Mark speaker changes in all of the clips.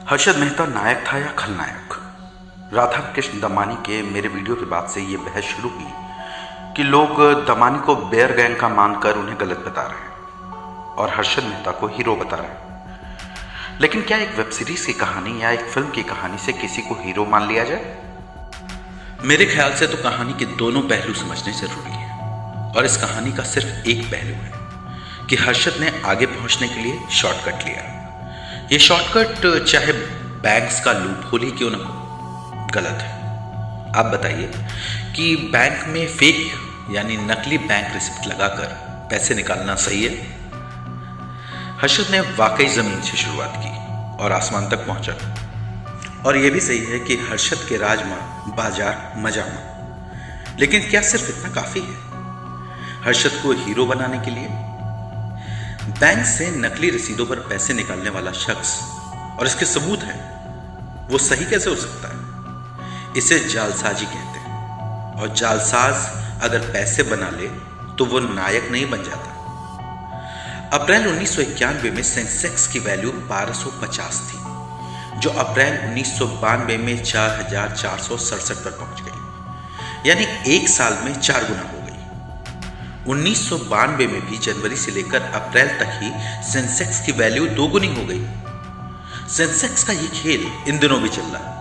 Speaker 1: हर्षद मेहता नायक था या खलनायक? राधा कृष्ण दमानी के मेरे वीडियो के बाद से ये बहस शुरू हुई कि लोग दमानी को बेयर गैंग का मानकर उन्हें गलत बता रहे हैं और हर्षद मेहता को हीरो बता रहे हैं। लेकिन क्या एक वेब सीरीज की कहानी या एक फिल्म की कहानी से किसी को हीरो मान लिया जाए? मेरे ख्याल से तो कहानी के दोनों पहलू समझने जरूरी है और इस कहानी का सिर्फ एक पहलू है कि हर्षद ने आगे पहुंचने के लिए शॉर्टकट लिया। ये शॉर्टकट चाहे बैंक्स का लूप होल ही क्यों ना हो, गलत है। आप बताइए कि बैंक में फेक यानी नकली बैंक रिसिप्ट लगाकर पैसे निकालना सही है? हर्षद ने वाकई जमीन से शुरुआत की और आसमान तक पहुंचा। और यह भी सही है कि हर्षद के राजमा बाजार मजामा, लेकिन क्या सिर्फ इतना काफी है हर्षद को हीरो बनाने के लिए? बैंक से नकली रसीदों पर पैसे निकालने वाला शख्स और इसके सबूत हैं, वो सही कैसे हो सकता है? इसे जालसाजी कहते हैं और जालसाज अगर पैसे बना ले तो वो नायक नहीं बन जाता। अप्रैल 1991 में सेंसेक्स की वैल्यू 1250 थी, जो अप्रैल 1992 में 4467 पर पहुंच गई, यानी एक साल में 4 गुना हो गई। 1992 में भी जनवरी से लेकर अप्रैल तक ही सेंसेक्स की वैल्यू 2 गुनी हो गई। सेंसेक्स का ये खेल इन दिनों भी चल रहा है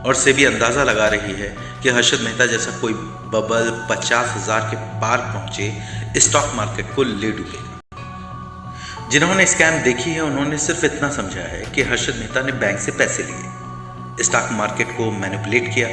Speaker 1: और से भी अंदाजा लगा रही है कि हर्षद मेहता जैसा कोई बबल 50,000 के पार पहुंचे स्टॉक मार्केट को ले डूबेगा। जिन्होंने स्कैम देखी है उन्होंने सिर्फ इतना समझा है कि हर्षद मेहता ने बैंक से पैसे लिए, स्टॉक मार्केट को मैनिपुलेट किया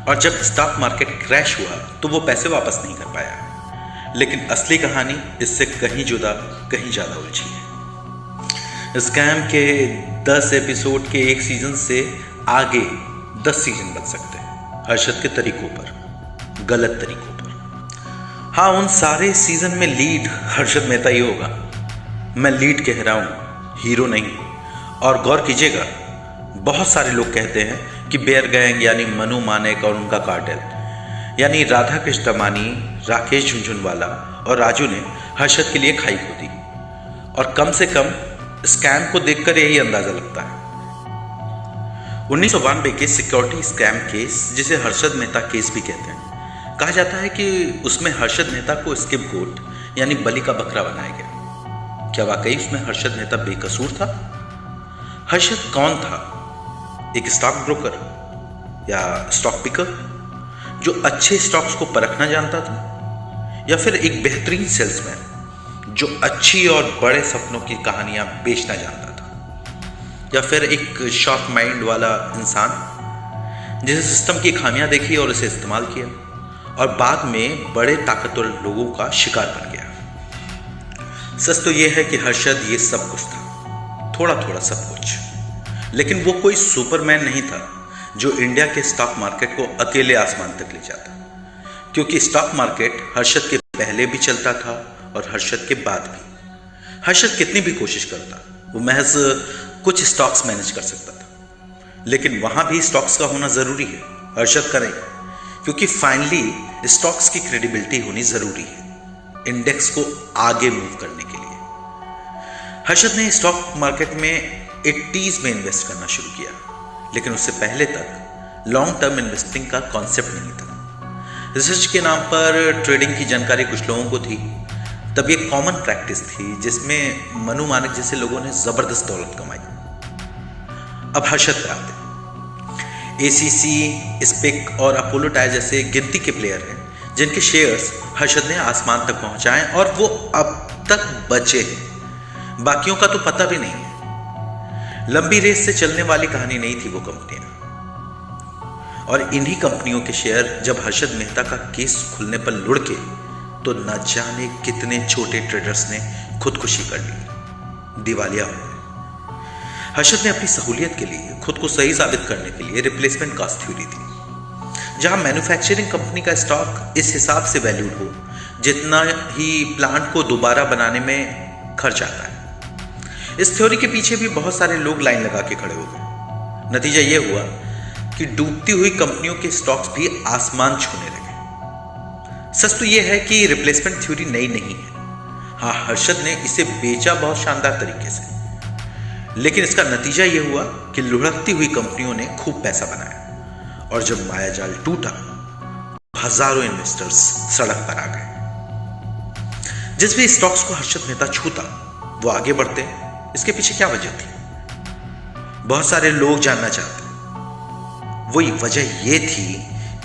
Speaker 1: और जब स्टॉक मार्केट क्रैश हुआ तो वो पैसे वापस नहीं कर पाया। लेकिन असली कहानी इससे कहीं जुदा, कहीं ज्यादा उलझी है। स्कैम के 10 एपिसोड के एक सीजन से आगे 10 सीजन बन सकते हैं हर्षद के तरीकों पर, गलत तरीकों पर। हाँ, उन सारे सीजन में लीड हर्षद मेहता ही होगा। मैं लीड कह रहा हूं, हीरो नहीं। और गौर कीजिएगा, बहुत सारे लोग कहते हैं कि बेयर गैंग यानी मनु मानेक और उनका कार्टेल यानी राधा कृष्ण दमानी, राकेश झुनझुनवाला और राजू ने हर्षद के लिए खाई खोदी और कम से कम स्कैम को देखकर यही अंदाजा लगता है। 1992 के सिक्योरिटी स्कैम केस, जिसे हर्षद मेहता केस भी कहते हैं, कहा जाता है कि उसमें हर्षद मेहता को स्किपगोट यानी बलि का बकरा बनाया गया। क्या वाकई उसमें हर्षद मेहता बेकसूर था? हर्षद कौन था? एक स्टॉक ब्रोकर या स्टॉक पिकर जो अच्छे स्टॉक्स को परखना जानता था, या फिर एक बेहतरीन सेल्समैन जो अच्छी और बड़े सपनों की कहानियां बेचना जानता था, या फिर एक शॉर्ट माइंड वाला इंसान जिसे सिस्टम की खामियां देखी और उसे इस्तेमाल किया और बाद में बड़े ताकतवर लोगों का शिकार बन गया। सच तो यह है कि हर्षद ये सब कुछ था, थोड़ा थोड़ा सब कुछ, लेकिन वो कोई सुपरमैन नहीं था जो इंडिया के स्टॉक मार्केट को अकेले आसमान तक ले जाता, क्योंकि स्टॉक मार्केट हर्षद के पहले भी चलता था और हर्षद के बाद भी। हर्षद कितनी भी कोशिश करता, वो महज कुछ स्टॉक्स मैनेज कर सकता था, लेकिन वहां भी स्टॉक्स का होना जरूरी है, हर्षद का नहीं, क्योंकि फाइनली स्टॉक्स की क्रेडिबिलिटी होनी जरूरी है इंडेक्स को आगे मूव करने के लिए। हर्षद ने स्टॉक मार्केट में 80s में इन्वेस्ट करना शुरू किया, लेकिन उससे पहले तक लॉन्ग टर्म इन्वेस्टिंग का कॉन्सेप्ट नहीं था। रिसर्च के नाम पर ट्रेडिंग की जानकारी कुछ लोगों को थी, तब ये कॉमन प्रैक्टिस थी जिसमें मनु मानेक जैसे लोगों ने जबरदस्त दौलत कमाई। अब हर्षद पर आते हैं। एसीसी, स्पिक और अपोलो टायर जैसे गिनती के प्लेयर हैं जिनके शेयर्स हर्षद ने आसमान तक पहुंचाए और वो अब तक बचे हैं। बाकियों का तो पता भी नहीं है। लंबी रेस से चलने वाली कहानी नहीं थी वो कंपनियां, और इन्हीं कंपनियों के शेयर जब हर्षद मेहता का केस खुलने पर लुढ़के तो न जाने कितने छोटे ट्रेडर्स ने खुदकुशी कर ली, दिवालिया हो गए। हर्षद ने अपनी सहूलियत के लिए, खुद को सही साबित करने के लिए रिप्लेसमेंट कॉस्ट थ्योरी थी, जहां मैन्युफैक्चरिंग कंपनी का स्टॉक इस हिसाब से वैल्यूड हो जितना ही प्लांट को दोबारा बनाने में खर्च आता है। इस थ्योरी के पीछे भी बहुत सारे लोग लाइन लगा के खड़े हो गए। नतीजा यह हुआ कि डूबती हुई कंपनियों के स्टॉक्स भी आसमान छूने लगे। सच तो यह है कि रिप्लेसमेंट थ्योरी नई नहीं है। हाँ, हर्षद ने इसे बेचा बहुत शानदार तरीके से। लेकिन इसका नतीजा यह हुआ कि लुढ़कती हुई कंपनियों ने खूब पैसा बनाया और जब मायाजाल टूटा, हजारों इन्वेस्टर्स सड़क पर आ गए। जिस भी स्टॉक्स को हर्षद मेहता छूता वो आगे बढ़ते। इसके पीछे क्या वजह थी? बहुत सारे लोग जानना चाहते। वही वजह यह थी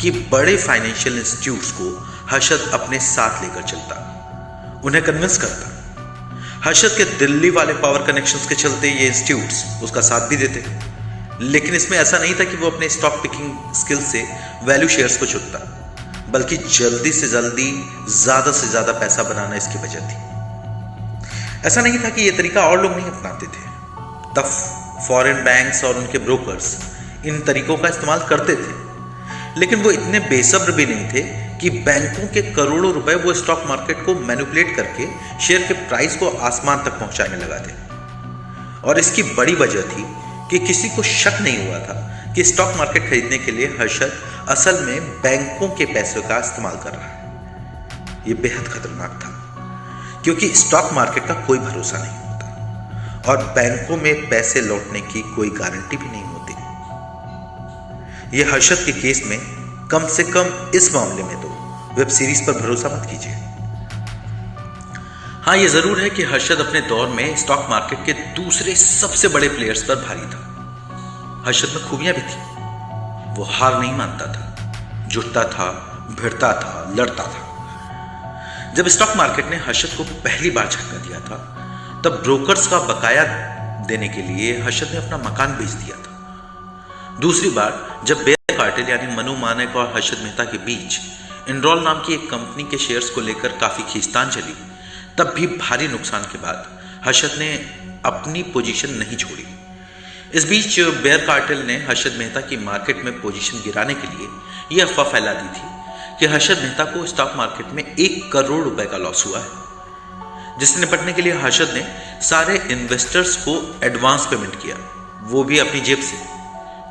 Speaker 1: कि बड़े फाइनेंशियल इंस्टीट्यूट्स को हर्षद अपने साथ लेकर चलता, उन्हें कन्विंस करता। हर्षद के दिल्ली वाले पावर कनेक्शंस के चलते ये इंस्टीट्यूट्स उसका साथ भी देते। लेकिन इसमें ऐसा नहीं था कि वो अपने स्टॉक पिकिंग स्किल से वैल्यू शेयर्स को चुनता, बल्कि जल्दी से जल्दी ज्यादा से ज्यादा पैसा बनाना इसकी वजह थी। ऐसा नहीं था कि ये तरीका और लोग नहीं अपनाते थे। द फॉरेन बैंक्स और उनके ब्रोकर्स इन तरीकों का इस्तेमाल करते थे, लेकिन वो इतने बेसब्र भी नहीं थे कि बैंकों के करोड़ों रुपए वो स्टॉक मार्केट को मैनिपुलेट करके शेयर के प्राइस को आसमान तक पहुंचाने लगा थे। और इसकी बड़ी वजह थी कि किसी को शक नहीं हुआ था कि स्टॉक मार्केट खरीदने के लिए हर्षद असल में बैंकों के पैसों का इस्तेमाल कर रहा है। यह बेहद खतरनाक था, क्योंकि स्टॉक मार्केट का कोई भरोसा नहीं होता और बैंकों में पैसे लौटने की कोई गारंटी भी नहीं होती। यह हर्षद के केस में कम से कम इस मामले में तो वेब सीरीज पर भरोसा मत कीजिए। हाँ, यह जरूर है कि हर्षद अपने दौर में स्टॉक मार्केट के दूसरे सबसे बड़े प्लेयर्स पर भारी था। हर्षद में खूबियां भी थी। वो हार नहीं मानता था, जुटता था, भिड़ता था, लड़ता था। जब स्टॉक मार्केट ने हर्षद को पहली बार झटका दिया था, तब ब्रोकर्स का बकाया देने के लिए हर्षद ने अपना मकान बेच दिया था। दूसरी बार जब बेयर कार्टेल यानी मनु मानेक और हर्षद मेहता के बीच एनरॉल नाम की एक कंपनी के शेयर्स को लेकर काफी खींचतान चली, तब भी भारी नुकसान के बाद हर्षद ने अपनी पोजीशन नहीं छोड़ी। इस बीच बेयर कार्टेल ने हर्षद मेहता की मार्केट में पोजीशन गिराने के लिए यह अफवाह फैला दी थी कि हर्षद मेहता को स्टॉक मार्केट में 1 करोड़ रुपए का लॉस हुआ है, जिससे निपटने के लिए हर्षद ने सारे इन्वेस्टर्स को एडवांस पेमेंट किया, वो भी अपनी जेब से,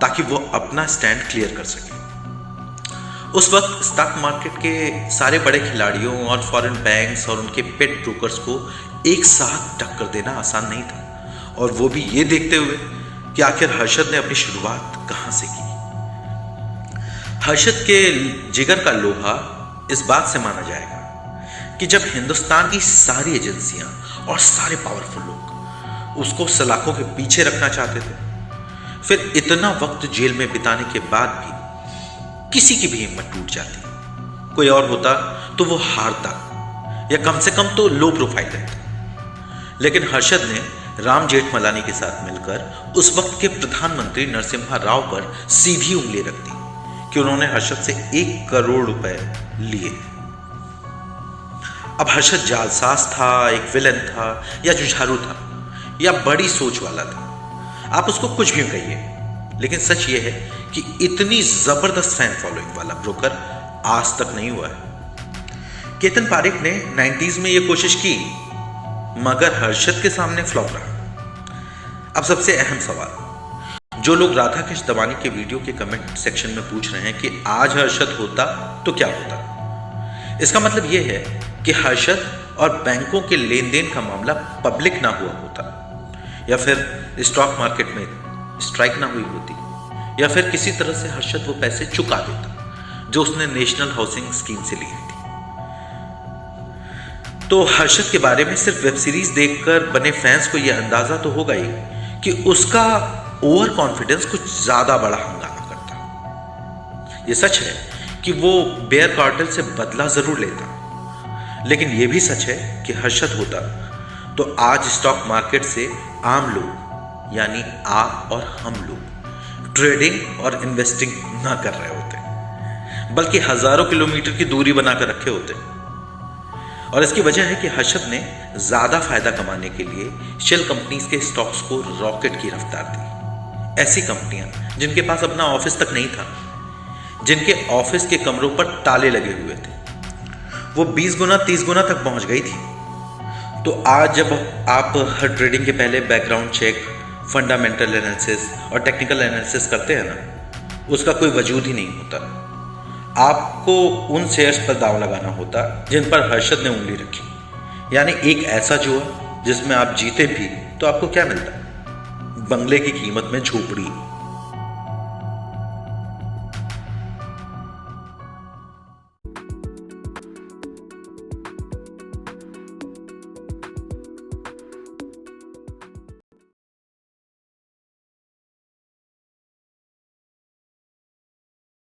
Speaker 1: ताकि वो अपना स्टैंड क्लियर कर सके। उस वक्त स्टॉक मार्केट के सारे बड़े खिलाड़ियों और फॉरेन बैंक्स और उनके पेट ब्रोकर्स को एक साथ टक्कर देना आसान नहीं था, और वो भी ये देखते हुए कि आखिर हर्षद ने अपनी शुरुआत कहां से की। हर्षद के जिगर का लोहा इस बात से माना जाएगा कि जब हिंदुस्तान की सारी एजेंसियां और सारे पावरफुल लोग उसको सलाखों के पीछे रखना चाहते थे, फिर इतना वक्त जेल में बिताने के बाद भी किसी की भी हिम्मत टूट जाती। कोई और होता तो वो हारता या कम से कम तो लो प्रोफाइल रहता। लेकिन हर्षद ने राम जेठमलानी के साथ मिलकर उस वक्त के प्रधानमंत्री नरसिम्हा राव पर सीधी उंगली रख दी कि उन्होंने हर्षद से 1 करोड़ रुपए लिए। अब हर्षद जालसाज था, एक विलन था, या जुझारू था, या बड़ी सोच वाला था, आप उसको कुछ भी कहिए, लेकिन सच यह है कि इतनी जबरदस्त फैन फॉलोइंग वाला ब्रोकर आज तक नहीं हुआ है। केतन पारेख ने 90s में यह कोशिश की, मगर हर्षद के सामने फ्लॉप रहा। अब सबसे अहम सवाल, जो लोग राधा कृष्ण दवानी के वीडियो के कमेंट सेक्शन में पूछ रहे हैं कि आज हर्षद होता तो क्या होता, इसका मतलब यह है कि हर्षद और बैंकों के लेन देन का मामला पब्लिक ना हुआ होता, या फिर स्टॉक मार्केट में स्ट्राइक ना हुई होती, या फिर किसी तरह से हर्षद वो पैसे चुका देता जो उसने नेशनल हाउसिंग स्कीम से ली थी। तो हर्षद के बारे में सिर्फ वेब सीरीज देखकर बने फैंस को यह अंदाजा तो होगा ही कि उसका ओवर कॉन्फिडेंस कुछ ज्यादा बड़ा हंगामा करता। यह सच है कि वो बेयर कार्टेल से बदला जरूर लेता, लेकिन यह भी सच है कि हर्षद होता तो आज स्टॉक मार्केट से आम लोग यानी आप और हम लोग ट्रेडिंग और इन्वेस्टिंग ना कर रहे होते, बल्कि हजारों किलोमीटर की दूरी बनाकर रखे होते। और इसकी वजह है कि हर्षद ने ज्यादा फायदा कमाने के लिए शेल कंपनीज के स्टॉक्स को रॉकेट की रफ्तार दी। ऐसी कंपनियां जिनके पास अपना ऑफिस तक नहीं था, जिनके ऑफिस के कमरों पर ताले लगे हुए थे, वो 20 गुना 30 गुना तक पहुंच गई थी। तो आज जब आप हर ट्रेडिंग के पहले बैकग्राउंड चेक, फंडामेंटल एनालिसिस और टेक्निकल एनालिसिस करते हैं ना, उसका कोई वजूद ही नहीं होता। आपको उन शेयर्स पर दांव लगाना होता जिन पर हर्षद ने उंगली रखी, यानी एक ऐसा जुआ जिसमें आप जीते भी तो आपको क्या मिलता, बंगले की कीमत में झोपड़ी।